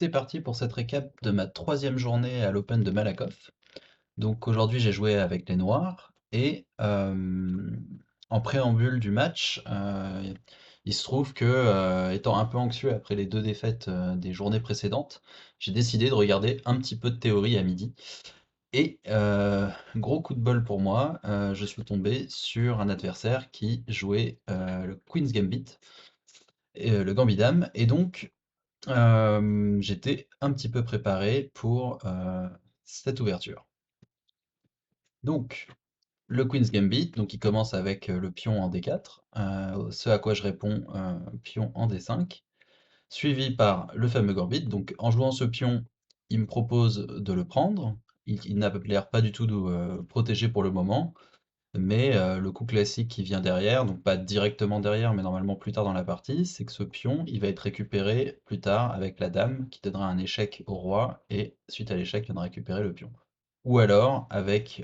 C'est parti pour cette récap de ma troisième journée à l'Open de Malakoff. Donc aujourd'hui j'ai joué avec les Noirs et en préambule du match, il se trouve que étant un peu anxieux après les deux défaites des journées précédentes, j'ai décidé de regarder un petit peu de théorie à midi. Et gros coup de bol pour moi, je suis tombé sur un adversaire qui jouait le Queen's Gambit, et, le Gambit Dame, et donc j'étais un petit peu préparé pour, cette ouverture. Donc, le Queen's Gambit, donc il commence avec, le pion en D4, ce à quoi je réponds, pion en D5, suivi par le fameux Gambit. Donc en jouant ce pion, il me propose de le prendre. Il n'a l'air pas du tout de, protéger pour le moment. Mais le coup classique qui vient derrière, donc pas directement derrière, mais normalement plus tard dans la partie, c'est que ce pion, il va être récupéré plus tard avec la dame qui donnera un échec au roi, et suite à l'échec, il viendra récupérer le pion. Ou alors avec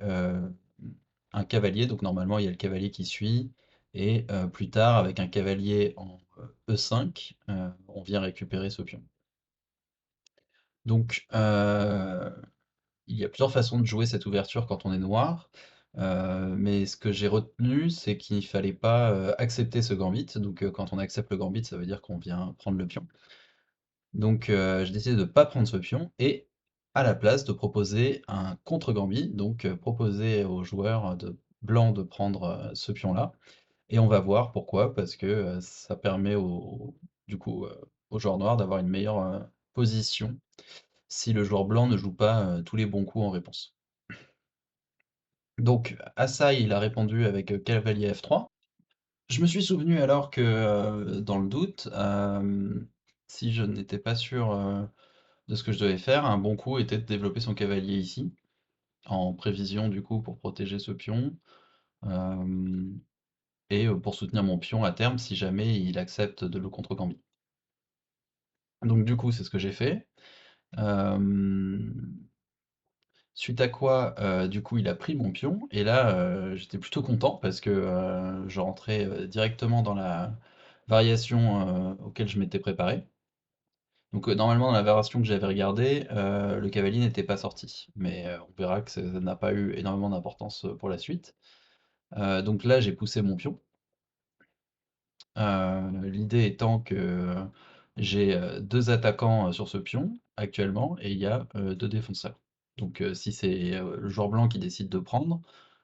un cavalier, donc normalement il y a le cavalier qui suit, et plus tard avec un cavalier en E5, on vient récupérer ce pion. Donc il y a plusieurs façons de jouer cette ouverture quand on est noir, mais ce que j'ai retenu, c'est qu'il ne fallait pas, accepter ce gambit. Donc, quand on accepte le gambit, ça veut dire qu'on vient prendre le pion. Donc, j'ai décidé de ne pas prendre ce pion et à la place de proposer un contre-gambit, donc, proposer aux joueurs de blancs de prendre, ce pion-là, et on va voir pourquoi. Parce que, ça permet du coup, aux joueurs noirs d'avoir une meilleure, position si le joueur blanc ne joue pas, tous les bons coups en réponse. Donc à ça, il a répondu avec, cavalier F3. Je me suis souvenu alors que, dans le doute, si je n'étais pas sûr, de ce que je devais faire, un bon coup était de développer son cavalier ici, en prévision du coup pour protéger ce pion, hem et pour soutenir mon pion à terme si jamais il accepte de le contre-gambit. Donc du coup, c'est ce que j'ai fait. Hem Suite à quoi, du coup, il a pris mon pion et là, j'étais plutôt content parce que, je rentrais, directement dans la variation, auquel je m'étais préparé. Donc, normalement, dans la variation que j'avais regardée, le cavalier n'était pas sorti. Mais, on verra que ça n'a pas eu énormément d'importance, pour la suite. Donc là, j'ai poussé mon pion. L'idée étant que, j'ai, 2 attaquants, sur ce pion, actuellement, et il y a, 2 défenseurs. Donc, si c'est, le joueur blanc qui décide de prendre,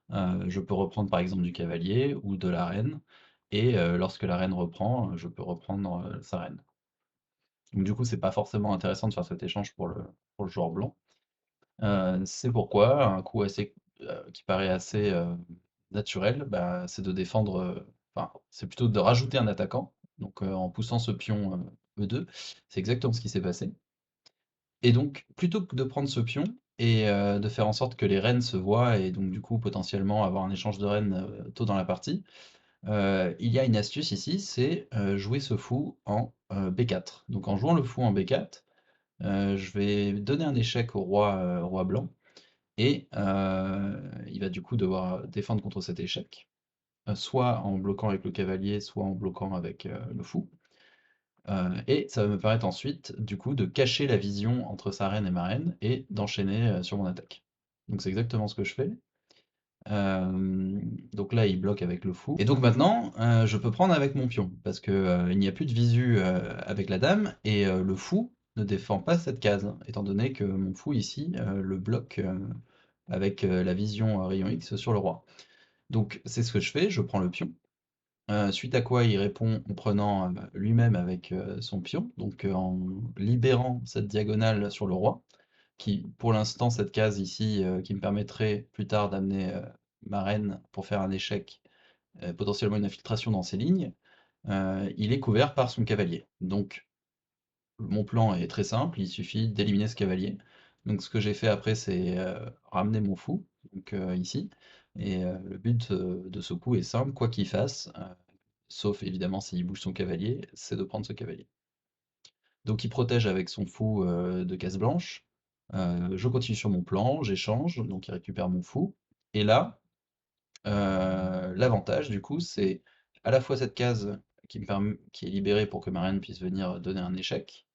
je peux reprendre par exemple du cavalier ou de la reine, et lorsque la reine reprend, je peux reprendre, sa reine. Donc du coup, c'est pas forcément intéressant de faire cet échange pour le joueur blanc. C'est pourquoi un coup assez, qui paraît assez, naturel, bah, c'est de défendre, enfin, c'est plutôt de rajouter un attaquant, donc en poussant ce pion, E2. C'est exactement ce qui s'est passé, et donc plutôt que de prendre ce pion et de faire en sorte que les reines se voient et donc du coup potentiellement avoir un échange de reines, tôt dans la partie, il y a une astuce ici, c'est, jouer ce fou en, B4. Donc en jouant le fou en B4, je vais donner un échec au roi blanc, et il va du coup devoir défendre contre cet échec, soit en bloquant avec le cavalier, soit en bloquant avec, le fou. Et ça va me permettre ensuite, du coup, de cacher la vision entre sa reine et ma reine et d'enchaîner, sur mon attaque. Donc c'est exactement ce que je fais. Donc là, il bloque avec le fou. Et donc maintenant, je peux prendre avec mon pion, parce que, il n'y a plus de visu, avec la dame, et le fou ne défend pas cette case, étant donné que mon fou ici, le bloque, avec, la vision, rayon X sur le roi. Donc c'est ce que je fais, je prends le pion, suite à quoi il répond en prenant, lui-même avec, son pion, donc, en libérant cette diagonale sur le roi, qui pour l'instant cette case ici, qui me permettrait plus tard d'amener, ma reine pour faire un échec, potentiellement une infiltration dans ses lignes, il est couvert par son cavalier. Donc mon plan est très simple, il suffit d'éliminer ce cavalier. Donc ce que j'ai fait après, c'est, ramener mon fou, donc, ici, et le but, de ce coup est simple, quoi qu'il fasse, sauf évidemment s'il bouge son cavalier, c'est de prendre ce cavalier. Donc il protège avec son fou, de case blanche. Je continue sur mon plan, j'échange, donc il récupère mon fou, et là, l'avantage du coup, c'est à la fois cette case qui est libérée pour que ma reine puisse venir donner un échec,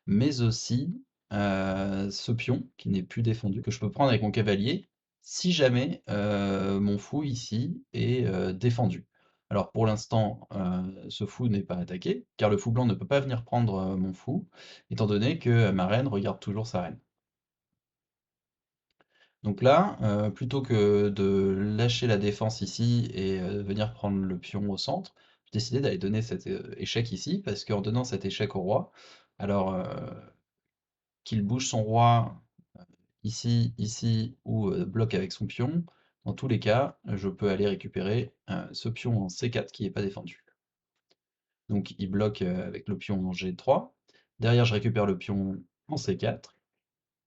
mais aussi ce pion qui n'est plus défendu, que je peux prendre avec mon cavalier si jamais mon fou ici est défendu. Alors pour l'instant, ce fou n'est pas attaqué, car le fou blanc ne peut pas venir prendre mon fou, étant donné que ma reine regarde toujours sa reine. Donc là, plutôt que de lâcher la défense ici et venir prendre le pion au centre, j'ai décidé d'aller donner cet échec ici, parce qu'en donnant cet échec au roi, alors qu'il bouge son roi ici, ici ou bloque avec son pion, dans tous les cas, je peux aller récupérer ce pion en C4 qui n'est pas défendu. Donc il bloque avec le pion en G3. Derrière, je récupère le pion en C4.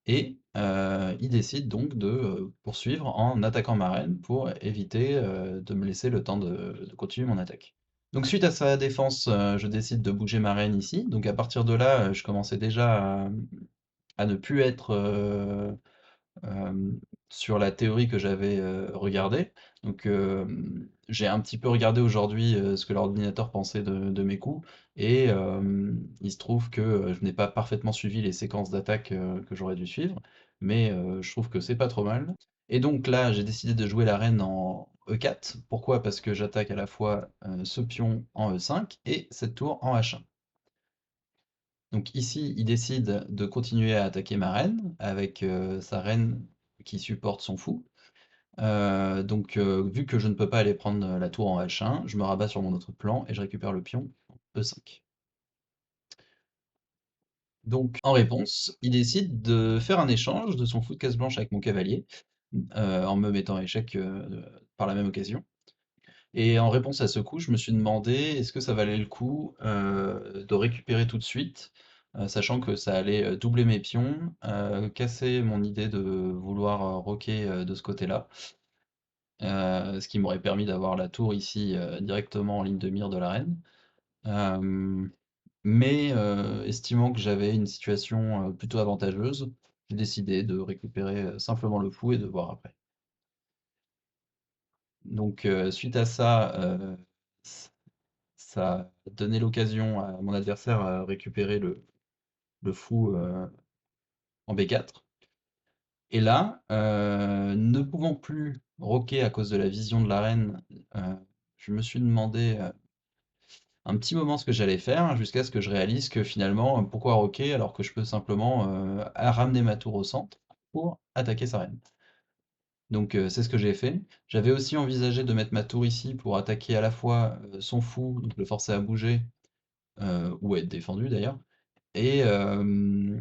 Et il décide donc de poursuivre en attaquant ma reine pour éviter de me laisser le temps de continuer mon attaque. Donc suite à sa défense, je décide de bouger ma reine ici. Donc à partir de là, je commençais déjà à ne plus être sur la théorie que j'avais regardée. Donc j'ai un petit peu regardé aujourd'hui ce que l'ordinateur pensait de mes coups, et il se trouve que je n'ai pas parfaitement suivi les séquences d'attaque que j'aurais dû suivre, mais je trouve que c'est pas trop mal. Et donc là, j'ai décidé de jouer la reine en E4. Pourquoi? Parce que j'attaque à la fois ce pion en E5 et cette tour en H1. Donc ici, il décide de continuer à attaquer ma reine, avec sa reine qui supporte son fou. Donc vu que je ne peux pas aller prendre la tour en H1, je me rabats sur mon autre plan et je récupère le pion en E5. Donc en réponse, il décide de faire un échange de son fou de case blanche avec mon cavalier, en me mettant à échec par la même occasion. Et en réponse à ce coup, je me suis demandé est-ce que ça valait le coup de récupérer tout de suite, sachant que ça allait doubler mes pions, casser mon idée de vouloir roquer de ce côté-là, ce qui m'aurait permis d'avoir la tour ici directement en ligne de mire de la reine. Euh, mais estimant que j'avais une situation plutôt avantageuse, j'ai décidé de récupérer simplement le fou et de voir après. Donc suite à ça, ça a donné l'occasion à mon adversaire à récupérer le fou en B4. Et là, ne pouvant plus roquer à cause de la vision de la reine, euh, je me suis demandé un petit moment ce que j'allais faire, jusqu'à ce que je réalise que finalement, pourquoi roquer alors que je peux simplement ramener ma tour au centre pour attaquer sa reine. Donc c'est ce que j'ai fait. J'avais aussi envisagé de mettre ma tour ici pour attaquer à la fois son fou, donc le forcer à bouger, ou être défendu d'ailleurs, et, euh,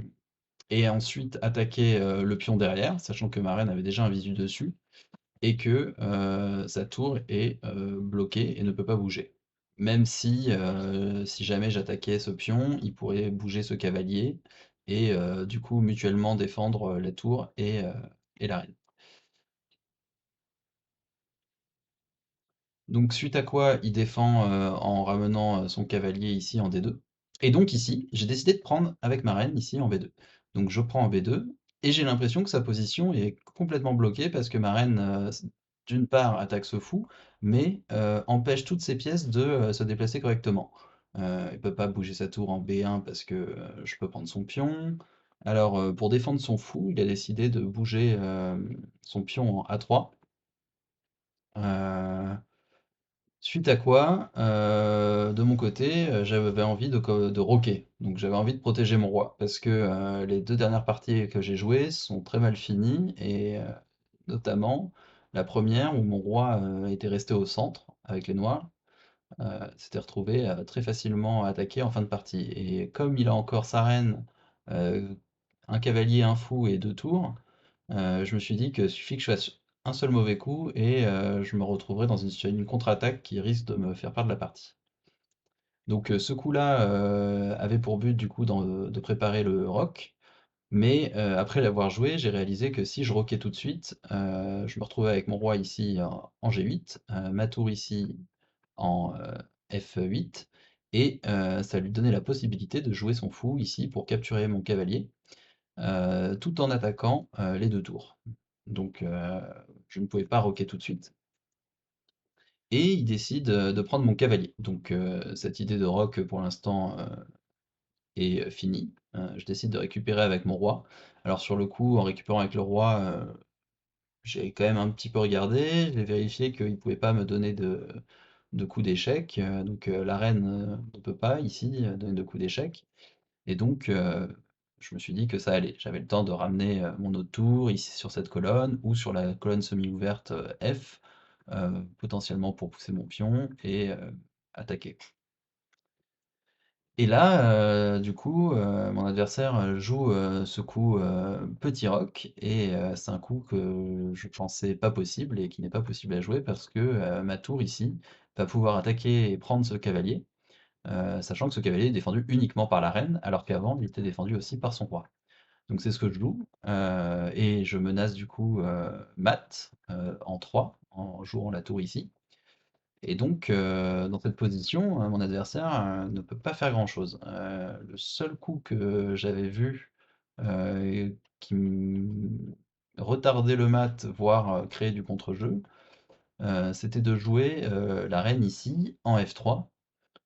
et ensuite attaquer le pion derrière, sachant que ma reine avait déjà un visu dessus, et que sa tour est bloquée et ne peut pas bouger. Même si, si jamais j'attaquais ce pion, il pourrait bouger ce cavalier, et du coup mutuellement défendre la tour et la reine. Donc suite à quoi il défend en ramenant son cavalier ici en D2. Et donc ici, j'ai décidé de prendre avec ma reine ici en B2. Donc je prends en B2, et j'ai l'impression que sa position est complètement bloquée parce que ma reine, d'une part, attaque ce fou, mais empêche toutes ses pièces de se déplacer correctement. Il ne peut pas bouger sa tour en B1 parce que je peux prendre son pion. Alors pour défendre son fou, il a décidé de bouger son pion en A3. Suite à quoi, de mon côté, j'avais envie de roquer. Donc j'avais envie de protéger mon roi parce que, les 2 dernières parties que j'ai jouées sont très mal finies, et notamment la première où mon roi, était resté au centre avec les noirs, s'était retrouvé, très facilement attaqué en fin de partie, et comme il a encore sa reine, heu, un cavalier, un fou et 2 tours, je me suis dit que suffit que je fasse un seul mauvais coup et je me retrouverai dans une contre-attaque qui risque de me faire perdre la partie. Donc ce coup-là, avait pour but du coup de préparer le rock, mais après l'avoir joué, j'ai réalisé que si je roquais tout de suite, je me retrouvais avec mon roi ici en G8, ma tour ici en F8, et ça lui donnait la possibilité de jouer son fou ici pour capturer mon cavalier, tout en attaquant les 2 tours. Donc je ne pouvais pas roquer tout de suite, et il décide de prendre mon cavalier. Donc cette idée de rock pour l'instant est fini. Je décide de récupérer avec mon roi. Alors sur le coup, en récupérant avec le roi, j'ai quand même un petit peu regardé, j'ai vérifié qu'il ne pouvait pas me donner de coups d'échec. Donc la reine ne peut pas ici donner de coups d'échec. Et donc je me suis dit que ça allait. J'avais le temps de ramener mon autre tour ici sur cette colonne ou sur la colonne semi-ouverte F, potentiellement pour pousser mon pion et attaquer. Et là, du coup, mon adversaire joue ce coup petit roc, et c'est un coup que je pensais pas possible et qui n'est pas possible à jouer parce que ma tour ici va pouvoir attaquer et prendre ce cavalier, sachant que ce cavalier est défendu uniquement par la reine, alors qu'avant il était défendu aussi par son roi. Donc c'est ce que je joue, et je menace du coup mat en 3 en jouant la tour ici. Et donc, dans cette position, mon adversaire, ne peut pas faire grand-chose. Le seul coup que j'avais vu, qui retardait le mat, voire, créer du contre-jeu, c'était de jouer, la reine ici en F3.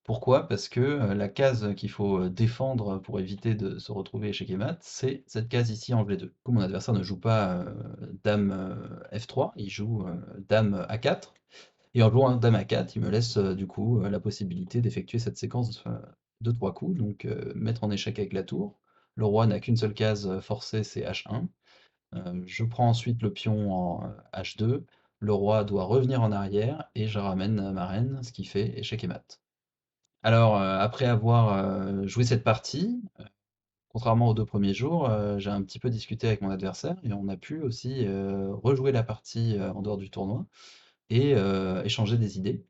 Pourquoi? Parce que, la case qu'il faut, défendre pour éviter de se retrouver échec et mat, c'est cette case ici en G2. Du coup, mon adversaire ne joue pas, dame, F3, il joue, dame A4. Et en jouant dame à 4, il me laisse du coup la possibilité d'effectuer cette séquence de 3 coups, donc mettre en échec avec la tour. Le roi n'a qu'une seule case forcée, c'est H1. Je prends ensuite le pion en H2. Le roi doit revenir en arrière et je ramène ma reine, ce qui fait échec et mat. Alors, après avoir joué cette partie, contrairement aux 2 premiers jours, j'ai un petit peu discuté avec mon adversaire et on a pu aussi rejouer la partie en dehors du tournoi et échanger des idées.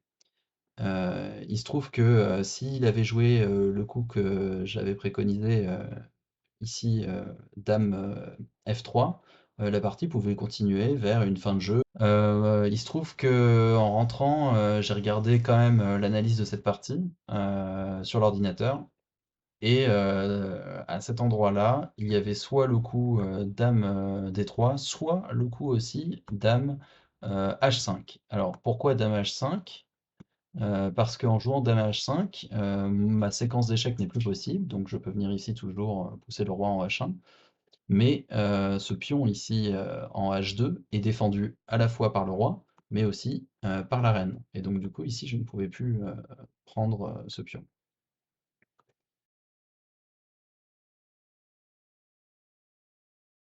Il se trouve que, s'il avait joué, le coup que j'avais préconisé, ici, dame, F3, la partie pouvait continuer vers une fin de jeu. Il se trouve qu'en rentrant, j'ai regardé quand même, l'analyse de cette partie, sur l'ordinateur, et à cet endroit-là, il y avait soit le coup, dame, D3, soit le coup aussi dame, H5. Alors pourquoi dame H5? Parce qu'en jouant dame H5, ma séquence d'échecs n'est plus possible, donc je peux venir ici toujours, pousser le roi en H1. Mais ce pion ici, en H2 est défendu à la fois par le roi, mais aussi, par la reine. Et donc du coup ici je ne pouvais plus, prendre, ce pion.